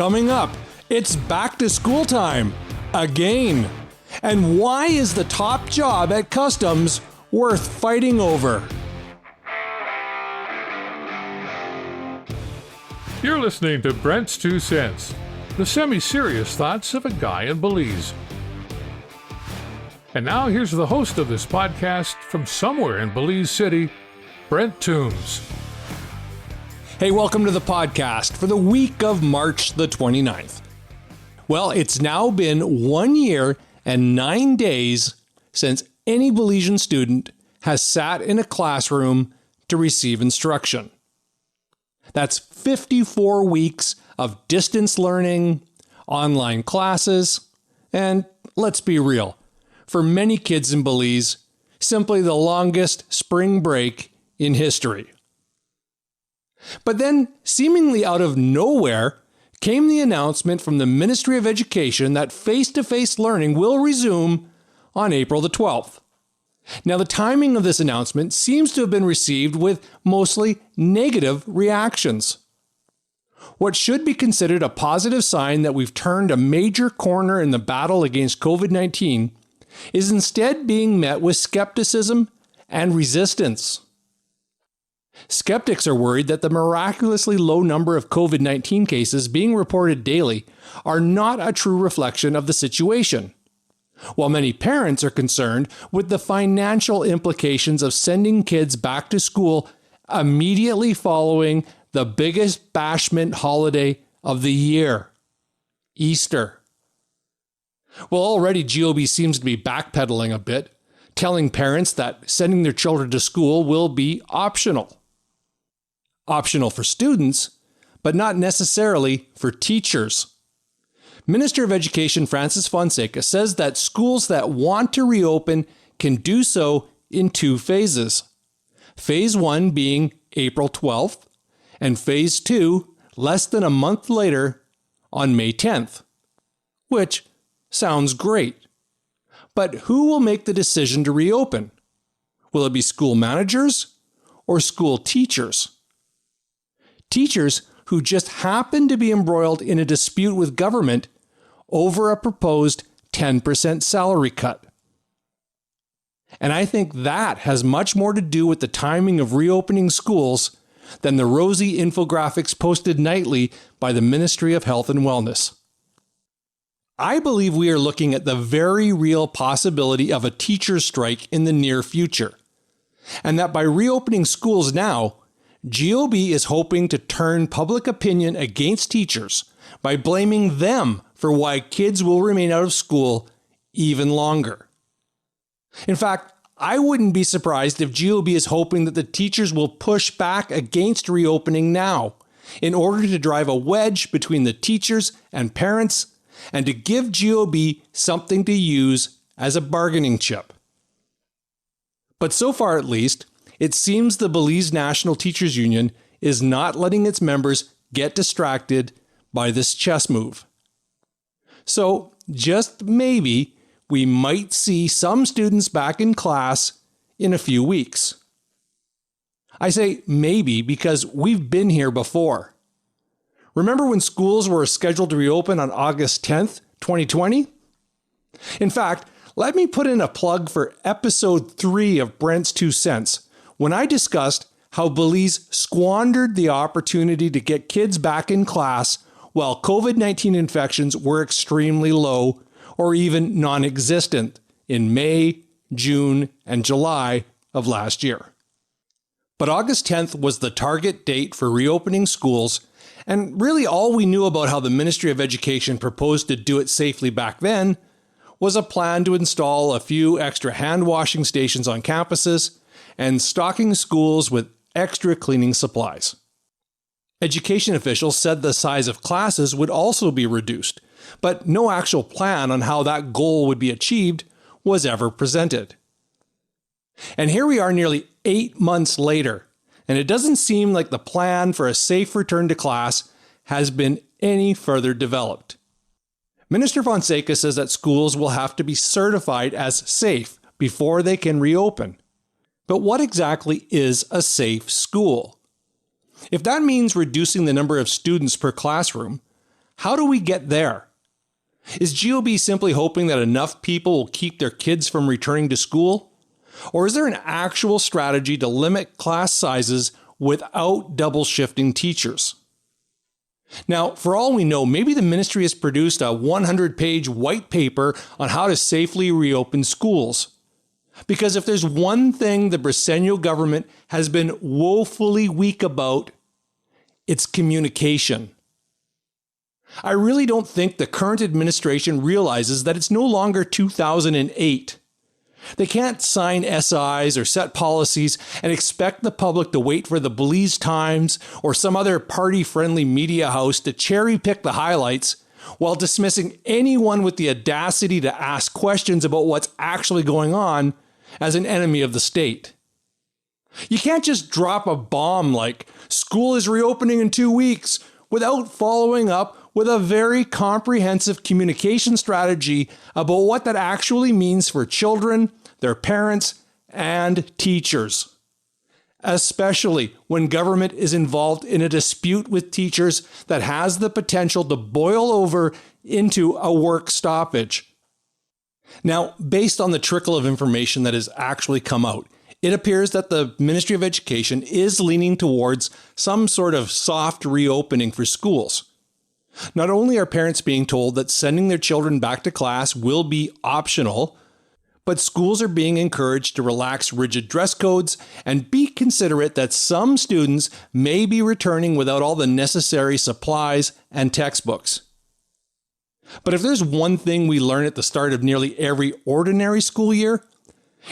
Coming up, it's back to school time again. And why is the top job at Customs worth fighting over? You're listening to Brent's 2 Cents, the semi-serious thoughts of a guy in Belize. And now here's the host of this podcast from somewhere in Belize City, Brent Toombs. Hey, welcome to the podcast for the week of March the 29th. Well, it's now been 1 year and 9 days since any Belizean student has sat in a classroom to receive instruction. That's 54 weeks of distance learning, online classes, and let's be real, for many kids in Belize, simply the longest spring break in history. But then, seemingly out of nowhere, came the announcement from the Ministry of Education that face-to-face learning will resume on April the 12th. Now, the timing of this announcement seems to have been received with mostly negative reactions. What should be considered a positive sign that we've turned a major corner in the battle against COVID-19 is instead being met with skepticism and resistance. Skeptics are worried that the miraculously low number of COVID-19 cases being reported daily are not a true reflection of the situation, while many parents are concerned with the financial implications of sending kids back to school immediately following the biggest bashment holiday of the year, Easter. Well, already GOB seems to be backpedaling a bit, telling parents that sending their children to school will be optional. Optional for students, but not necessarily for teachers. Minister of Education Francis Fonseca says that schools that want to reopen can do so in 2 phases. Phase 1 being April 12th, and Phase 2 less than a month later on May 10th. Which sounds great. But who will make the decision to reopen? Will it be school managers or school teachers? Teachers who just happen to be embroiled in a dispute with government over a proposed 10% salary cut. And I think that has much more to do with the timing of reopening schools than the rosy infographics posted nightly by the Ministry of Health and Wellness. I believe we are looking at the very real possibility of a teacher's strike in the near future, and that by reopening schools now, GOB is hoping to turn public opinion against teachers by blaming them for why kids will remain out of school even longer. In fact, I wouldn't be surprised if GOB is hoping that the teachers will push back against reopening now in order to drive a wedge between the teachers and parents and to give GOB something to use as a bargaining chip. But so far at least, it seems the Belize National Teachers Union is not letting its members get distracted by this chess move. So, just maybe, we might see some students back in class in a few weeks. I say maybe because we've been here before. Remember when schools were scheduled to reopen on August 10th, 2020? In fact, let me put in a plug for episode 3 of Brent's 2 Cents, when I discussed how Belize squandered the opportunity to get kids back in class while COVID-19 infections were extremely low or even non-existent in May, June, and July of last year. But August 10th was the target date for reopening schools, and really all we knew about how the Ministry of Education proposed to do it safely back then was a plan to install a few extra hand washing stations on campuses and stocking schools with extra cleaning supplies. Education officials said the size of classes would also be reduced, but no actual plan on how that goal would be achieved was ever presented. And here we are nearly 8 months later, and it doesn't seem like the plan for a safe return to class has been any further developed. Minister Fonseca says that schools will have to be certified as safe before they can reopen. But what exactly is a safe school? If that means reducing the number of students per classroom, How do we get there? Is GOB simply hoping that enough people will keep their kids from returning to school? Or is there an actual strategy to limit class sizes without double shifting teachers? Now, for all we know, maybe the ministry has produced a 100-page white paper on how to safely reopen schools. Because if there's one thing the Belizean government has been woefully weak about, it's communication. I really don't think the current administration realizes that it's no longer 2008. They can't sign SIs or set policies and expect the public to wait for the Belize Times or some other party-friendly media house to cherry-pick the highlights while dismissing anyone with the audacity to ask questions about what's actually going on as an enemy of the state. You can't just drop a bomb like, school is reopening in 2 weeks, without following up with a very comprehensive communication strategy about what that actually means for children, their parents, and teachers. Especially when government is involved in a dispute with teachers that has the potential to boil over into a work stoppage. Now, based on the trickle of information that has actually come out, it appears that the Ministry of Education is leaning towards some sort of soft reopening for schools. Not only are parents being told that sending their children back to class will be optional, but schools are being encouraged to relax rigid dress codes and be considerate that some students may be returning without all the necessary supplies and textbooks. But if there's one thing we learn at the start of nearly every ordinary school year,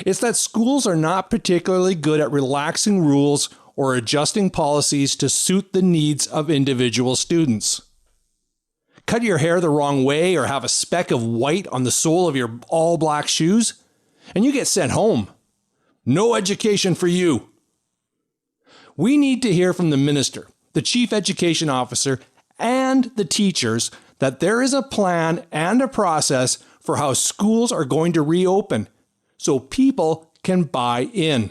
it's that schools are not particularly good at relaxing rules or adjusting policies to suit the needs of individual students. Cut your hair the wrong way or have a speck of white on the sole of your all-black shoes, and you get sent home. No education for you. We need to hear from the minister, the chief education officer, and the teachers that there is a plan and a process for how schools are going to reopen so people can buy in.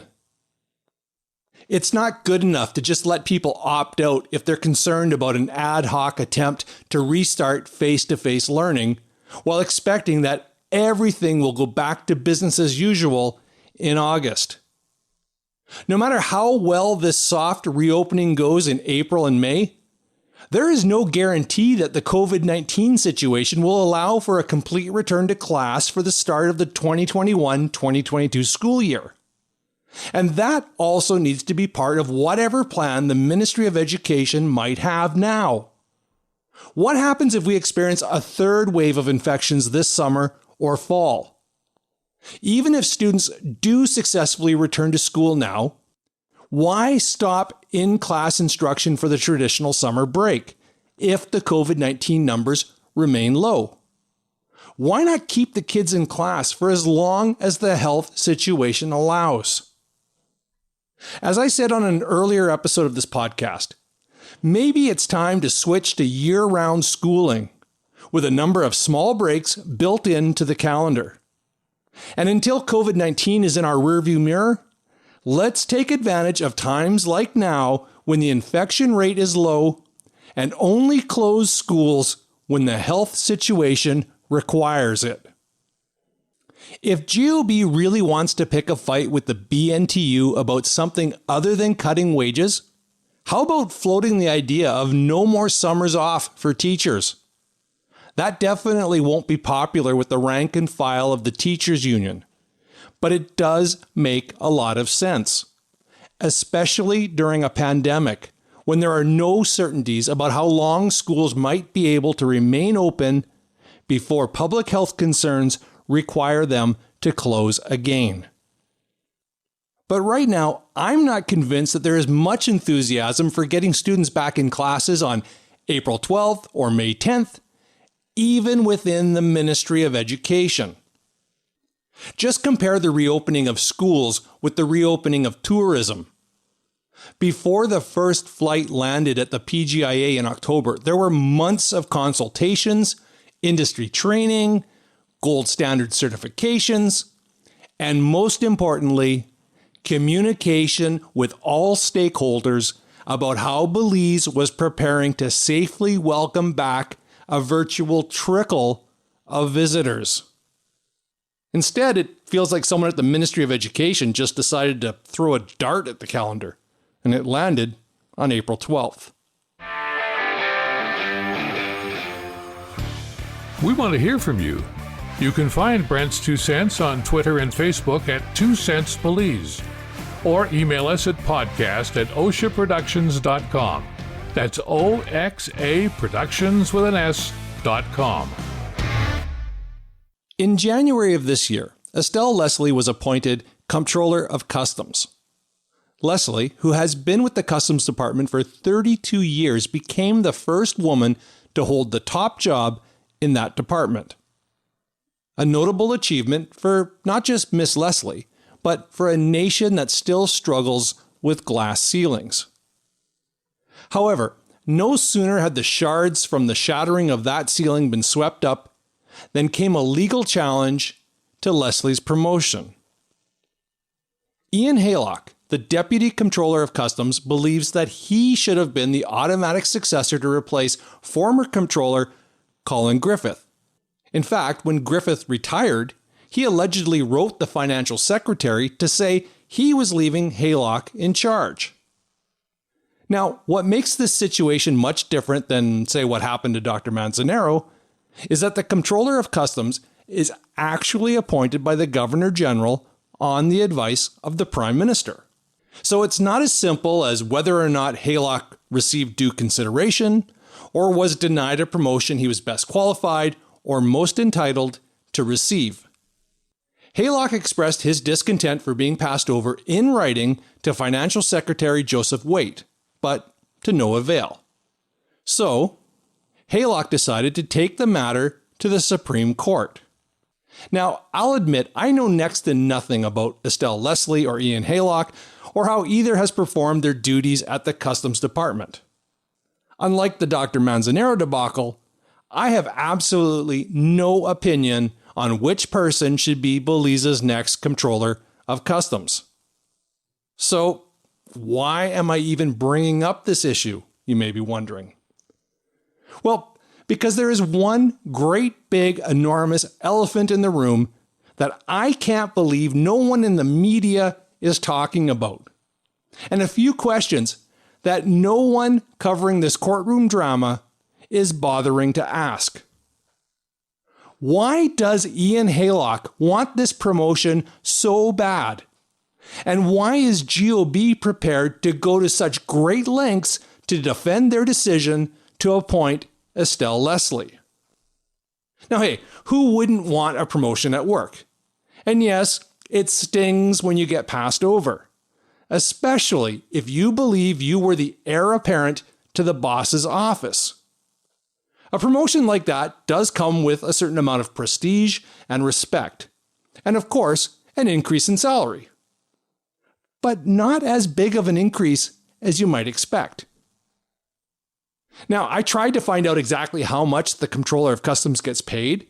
It's not good enough to just let people opt out if they're concerned about an ad hoc attempt to restart face-to-face learning while expecting that everything will go back to business as usual in August. No matter how well this soft reopening goes in April and May, there is no guarantee that the COVID-19 situation will allow for a complete return to class for the start of the 2021-2022 school year. And that also needs to be part of whatever plan the Ministry of Education might have now. What happens if we experience a third wave of infections this summer or fall? Even if students do successfully return to school now, why stop in-class instruction for the traditional summer break if the COVID-19 numbers remain low? Why not keep the kids in class for as long as the health situation allows? As I said on an earlier episode of this podcast, maybe it's time to switch to year-round schooling with a number of small breaks built into the calendar. And until COVID-19 is in our rearview mirror, let's take advantage of times like now when the infection rate is low and only close schools when the health situation requires it. If GOB really wants to pick a fight with the BNTU about something other than cutting wages, how about floating the idea of no more summers off for teachers? That definitely won't be popular with the rank and file of the teachers union, but it does make a lot of sense, especially during a pandemic when there are no certainties about how long schools might be able to remain open before public health concerns require them to close again. But right now, I'm not convinced that there is much enthusiasm for getting students back in classes on April 12th or May 10th, even within the Ministry of Education. Just compare the reopening of schools with the reopening of tourism. Before the first flight landed at the PGIA in October, there were months of consultations, industry training, gold standard certifications, and most importantly, communication with all stakeholders about how Belize was preparing to safely welcome back a virtual trickle of visitors. Instead, it feels like someone at the Ministry of Education just decided to throw a dart at the calendar, and it landed on April 12th. We want to hear from you. You can find Brent's 2 Cents on Twitter and Facebook at 2 Cents Belize, or email us at podcast@oshaproductions.com. That's OXA Productions with an S.com. In January of this year, Estelle Leslie was appointed Comptroller of Customs. Leslie, who has been with the Customs Department for 32 years, became the first woman to hold the top job in that department. A notable achievement for not just Miss Leslie, but for a nation that still struggles with glass ceilings. However, no sooner had the shards from the shattering of that ceiling been swept up than came a legal challenge to Leslie's promotion. Ian Haylock, the Deputy Comptroller of Customs, believes that he should have been the automatic successor to replace former Comptroller Colin Griffith. In fact, when Griffith retired, he allegedly wrote the Financial Secretary to say he was leaving Haylock in charge. Now, what makes this situation much different than, say, what happened to Dr. Manzanero is that the Comptroller of Customs is actually appointed by the Governor General on the advice of the Prime Minister. So it's not as simple as whether or not Haylock received due consideration or was denied a promotion he was best qualified or most entitled to receive. Haylock expressed his discontent for being passed over in writing to Financial Secretary Joseph Waite, but to no avail. So, Haylock decided to take the matter to the Supreme Court. Now, I'll admit I know next to nothing about Estelle Leslie or Ian Haylock, or how either has performed their duties at the Customs Department. Unlike the Dr. Manzanero debacle, I have absolutely no opinion on which person should be Belize's next Comptroller of Customs. So, why am I even bringing up this issue, you may be wondering? Well, because there is one great big enormous elephant in the room that I can't believe no one in the media is talking about. And a few questions that no one covering this courtroom drama is bothering to ask. Why does Ian Haylock want this promotion so bad? And why is GOB prepared to go to such great lengths to defend their decision to appoint Estelle Leslie? Now, hey, who wouldn't want a promotion at work? And yes, it stings when you get passed over, especially if you believe you were the heir apparent to the boss's office. A promotion like that does come with a certain amount of prestige and respect, and of course, an increase in salary. But not as big of an increase as you might expect. Now, I tried to find out exactly how much the Comptroller of Customs gets paid,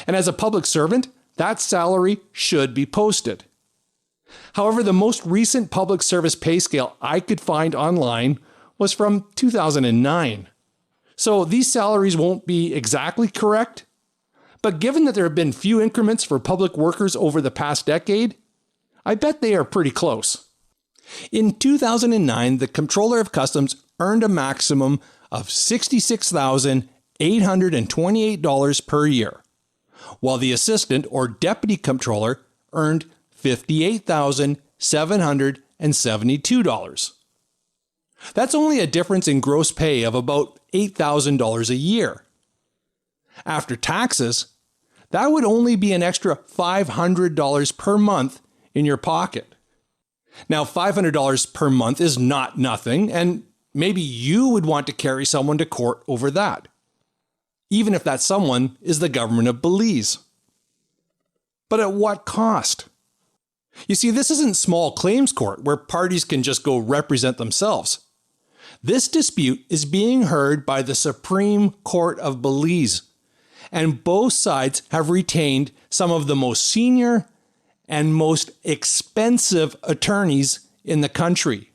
and as a public servant, that salary should be posted. However, the most recent public service pay scale I could find online was from 2009. So these salaries won't be exactly correct, but given that there have been few increments for public workers over the past decade, I bet they are pretty close. In 2009, the Comptroller of Customs earned a maximum of $66,828 per year, while the Assistant or Deputy Comptroller earned $58,772. That's only a difference in gross pay of about $8,000 a year. After taxes, that would only be an extra $500 per month in your pocket. Now, $500 per month is not nothing, and maybe you would want to carry someone to court over that, even if that someone is the government of Belize. But at what cost? You see, this isn't small claims court where parties can just go represent themselves. This dispute is being heard by the Supreme Court of Belize, and both sides have retained some of the most senior and most expensive attorneys in the country.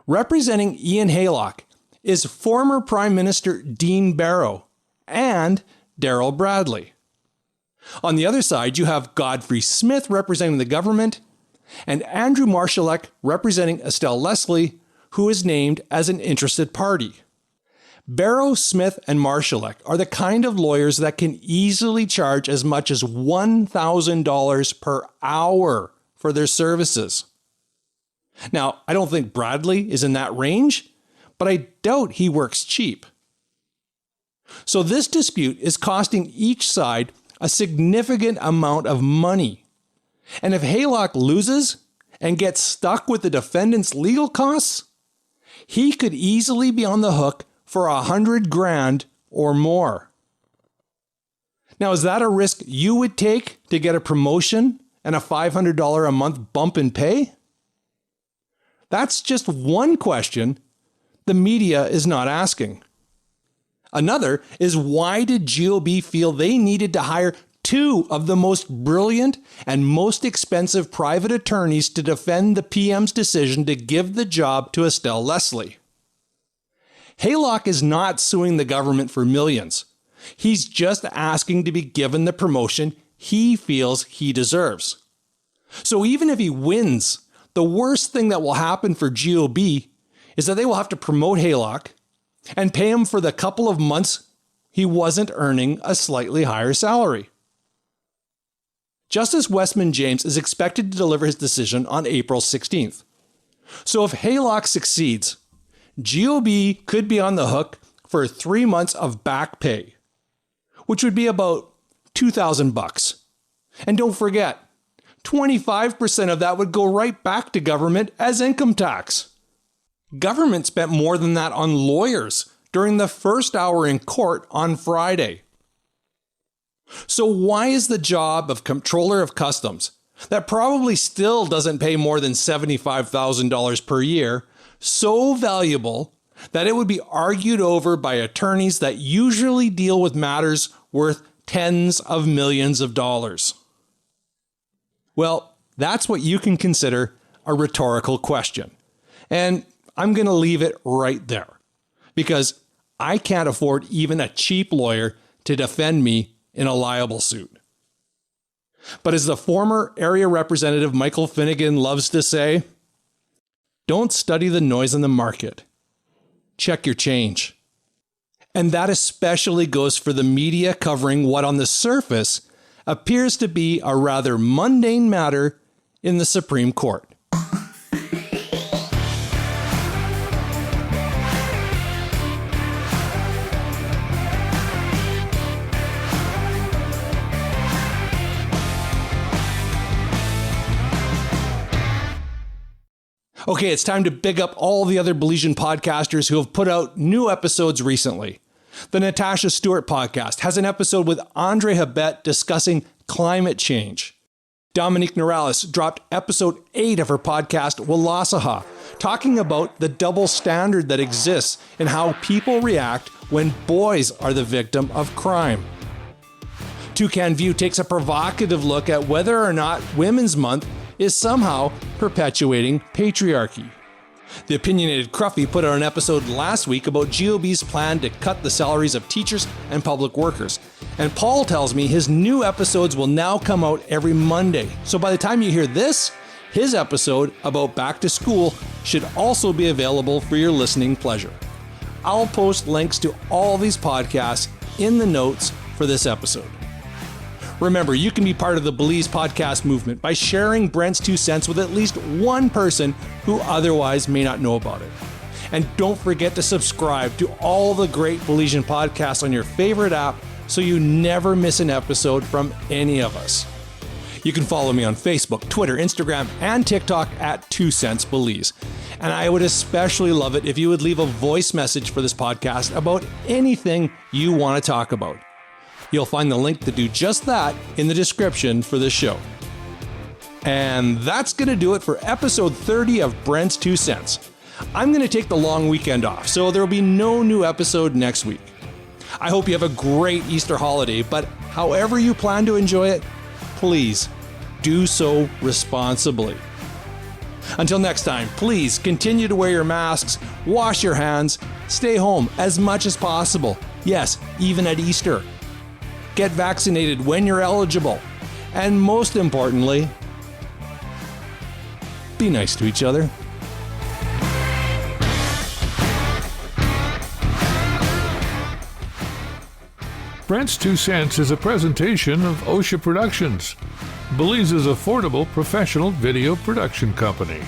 Representing Ian Haylock is former Prime Minister Dean Barrow and Darrell Bradley. On the other side, you have Godfrey Smith representing the government and Andrew Marshallek representing Estelle Leslie, who is named as an interested party. Barrow, Smith, and Marshallek are the kind of lawyers that can easily charge as much as $1,000 per hour for their services. Now, I don't think Bradley is in that range, but I doubt he works cheap. So this dispute is costing each side a significant amount of money. And if Haylock loses and gets stuck with the defendant's legal costs, he could easily be on the hook for $100,000 or more. Now, is that a risk you would take to get a promotion and a $500 a month bump in pay? That's just one question the media is not asking. Another is, why did GOB feel they needed to hire two of the most brilliant and most expensive private attorneys to defend the PM's decision to give the job to Estelle Leslie? Haylock is not suing the government for millions. He's just asking to be given the promotion he feels he deserves. So even if he wins, the worst thing that will happen for GOB is that they will have to promote Haylock and pay him for the couple of months he wasn't earning a slightly higher salary. Justice Westman James is expected to deliver his decision on April 16th. So if Haylock succeeds, GOB could be on the hook for 3 months of back pay, which would be about $2,000. And don't forget, 25% of that would go right back to government as income tax. Government spent more than that on lawyers during the first hour in court on Friday. So why is the job of Comptroller of Customs, that probably still doesn't pay more than $75,000 per year, so valuable that it would be argued over by attorneys that usually deal with matters worth tens of millions of dollars? Well, that's what you can consider a rhetorical question. And I'm going to leave it right there, because I can't afford even a cheap lawyer to defend me in a liable suit. But as the former area representative Michael Finnegan loves to say, don't study the noise in the market. Check your change. And that especially goes for the media covering what on the surface appears to be a rather mundane matter in the Supreme Court. Okay, it's time to big up all the other Belizean podcasters who have put out new episodes recently. The Natasha Stewart podcast has an episode with Andre Habet discussing climate change. Dominique Norales dropped episode 8 of her podcast, Wallasaha, talking about the double standard that exists and how people react when boys are the victim of crime. Toucan View takes a provocative look at whether or not Women's Month is somehow perpetuating patriarchy. The Opinionated Cruffy put out an episode last week about GOB's plan to cut the salaries of teachers and public workers. And Paul tells me his new episodes will now come out every Monday. So by the time you hear this, his episode about back to school should also be available for your listening pleasure. I'll post links to all these podcasts in the notes for this episode. Remember, you can be part of the Belize podcast movement by sharing Brent's 2 cents with at least one person who otherwise may not know about it. And don't forget to subscribe to all the great Belizean podcasts on your favorite app so you never miss an episode from any of us. You can follow me on Facebook, Twitter, Instagram, and TikTok at 2 Cents Belize. And I would especially love it if you would leave a voice message for this podcast about anything you want to talk about. You'll find the link to do just that in the description for this show. And that's going to do it for episode 30 of Brent's 2 Cents. I'm going to take the long weekend off, so there will be no new episode next week. I hope you have a great Easter holiday, but however you plan to enjoy it, please do so responsibly. Until next time, please continue to wear your masks, wash your hands, stay home as much as possible. Yes, even at Easter. Get vaccinated when you're eligible. And most importantly, be nice to each other. Brent's 2 Cents is a presentation of OSHA Productions, Belize's affordable professional video production company.